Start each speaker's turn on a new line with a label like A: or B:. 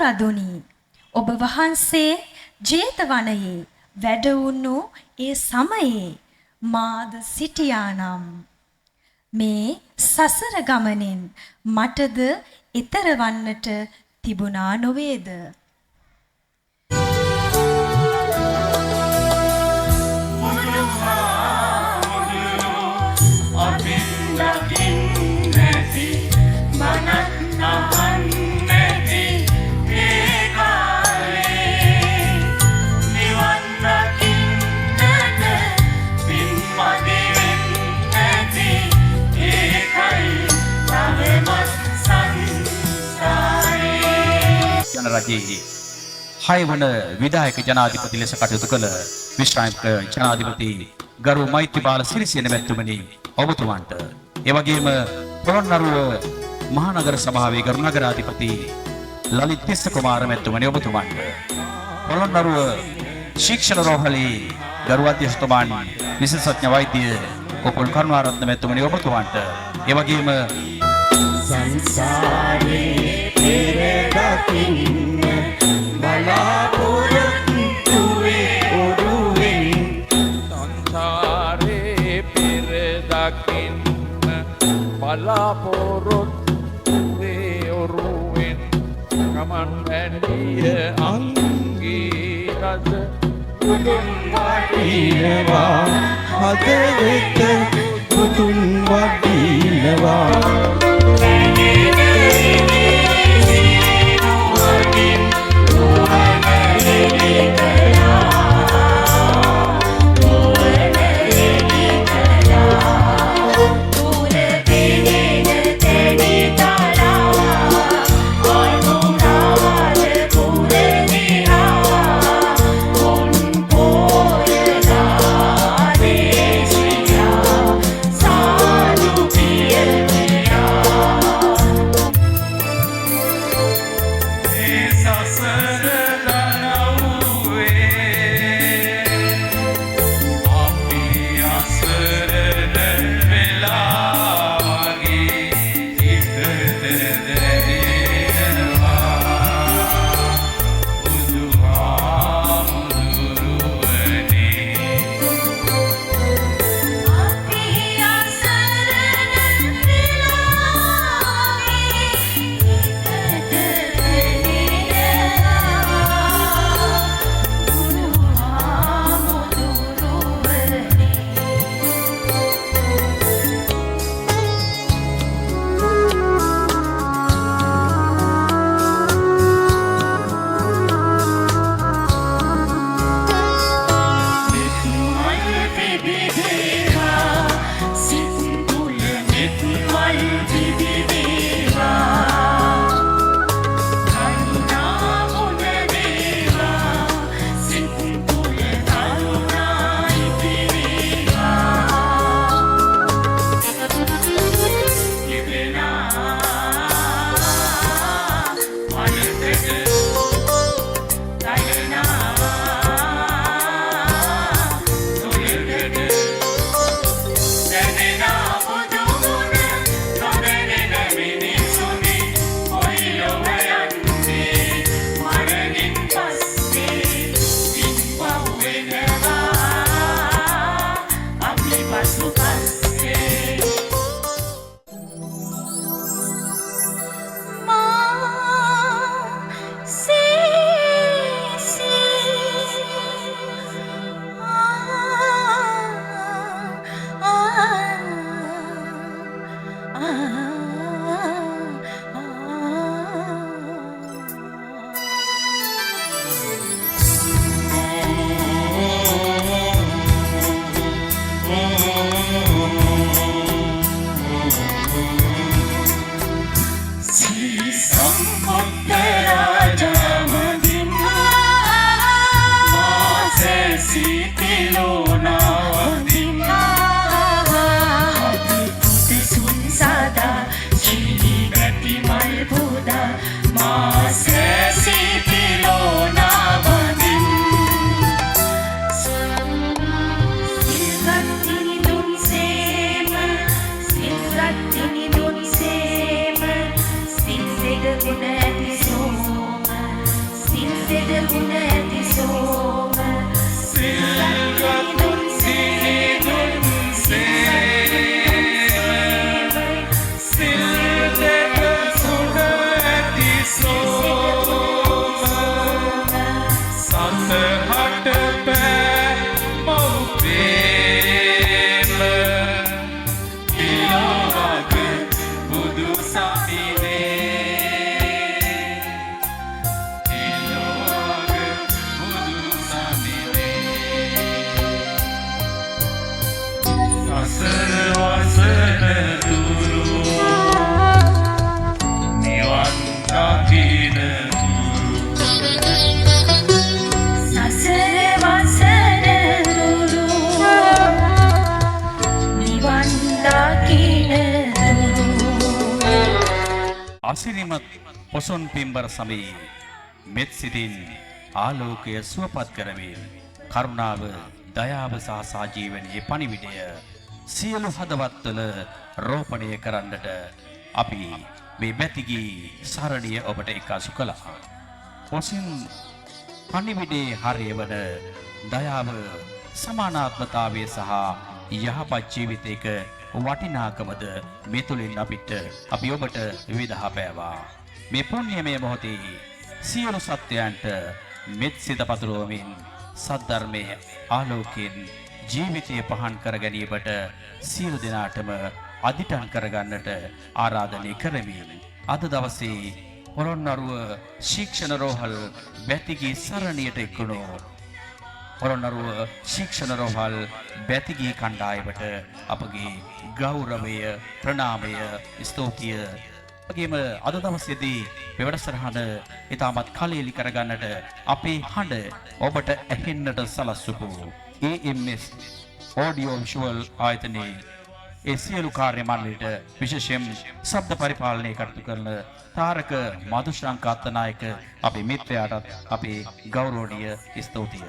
A: රදුනි ඔබ වහන්සේ ජේතවනයේ වැඩ වුණු ඒ සමයේ මාද සිටියානම් මේ සසර ගමනෙන් මටද ඈතර වන්නට තිබුණා නොවේද?
B: රජයේ 6 වන විධායක ජනාධිපති ලෙස කටයුතු කළ විශ්‍රාමික ජනාධිපති ගරු මෛත්‍රීපාල සිරිසේන මැතිතුමනි ඔබතුමන්ට ඒ වගේම පොළොන්නරුව මහනගර සභාවේ ගරු නගරාධිපති ලලිත් තිස්ස කුමාර මැතිතුමනි ඔබතුමන්ට පොළොන්නරුව ශික්ෂණ රෝහලේ ගරු අධ්‍යක්ෂතුමාන් විශේෂඥ වෛද්‍ය උපුල් කරුණාරත්න මැතිතුමනි ඔබතුමන්ට ඒ වගේම
C: සංසාරේ පෙරදකින්න බලාපොරොත්තුවේ ඔරුවෙන්
D: සංසාරේ පෙරදකින්න බලාපොරොත්තුවේ ඔරුවෙන් ගමන් වැනිය අංගී රස
C: පුදුන් වටිනවා හදවෙත පුදුන් වටිනවා
A: ගුණ ඇති සෝම
C: සිල්ගතුන් සිහිදුන් සේව සිල් දෙක සුණ ඇති සෝම සතහට පෑ මව්පේම කියාවක බුදු සමිනේ කියාවක බුදු සමිනේ සසර වසන තුරු නිවන් දකින
A: සසර වසන තුරු නිවන් දකින තුරු
B: අසිරිමත් පොසොන් පින්බර සමයේ මෙත් සිතින් ආලෝකය සුවපත් කරමින් කරුණාව දයාව සහ සාජීවනයේ පණිවිඩය සියලු හදවත්වල රෝපණය කරන්නට අපි මේ බැතිගී සරණිය ඔබට එක්කාසු කළා. පොසින් පණිවිඩේ හරය වන දයාව සමානාත්මතාවය සහ යහපත් ජීවිතයක වටිනාකමද මේ තුළින් අපි ඔබට විවිධා පෑවා. මේ පුණ්‍යමය මොහොතේ සියලු සත්‍යයන්ට මෙත් සිත පතුරවමින් සද්ධර්මයේ ආලෝකයෙන් ජීවිතය පහන් කර ගැනීමට සියලු දෙනාටම අදිටන් කරගන්නට ආරාධනය කරමින් අද දවසේ පොළොන්නරුව ශික්ෂණ රෝහල් බැතිගී සරණියට එක්වුණු පොළොන්නරුව ශික්ෂණ රෝහල් බැතිගී කණ්ඩායමට අපගේ ගෞරවය ප්‍රණාමය ස්තුතිය වගේම අද දවසේදී මේ වැඩසටහන ඉතාමත් කලෙලි කරගන්නට අපේ හඬ ඔබට ඇහෙන්නට සලස්වපු AMS audio visual ආයතනයේ ඒ සියලු කාර්ය මණ්ඩලයට විශේෂයෙන් ශබ්ද පරිපාලනය කටයුතු කරන තාරක මధుශාංක අත්තනායක අපේ මිත්‍රයාටත් අපේ ගෞරවනීය ස්තුතිය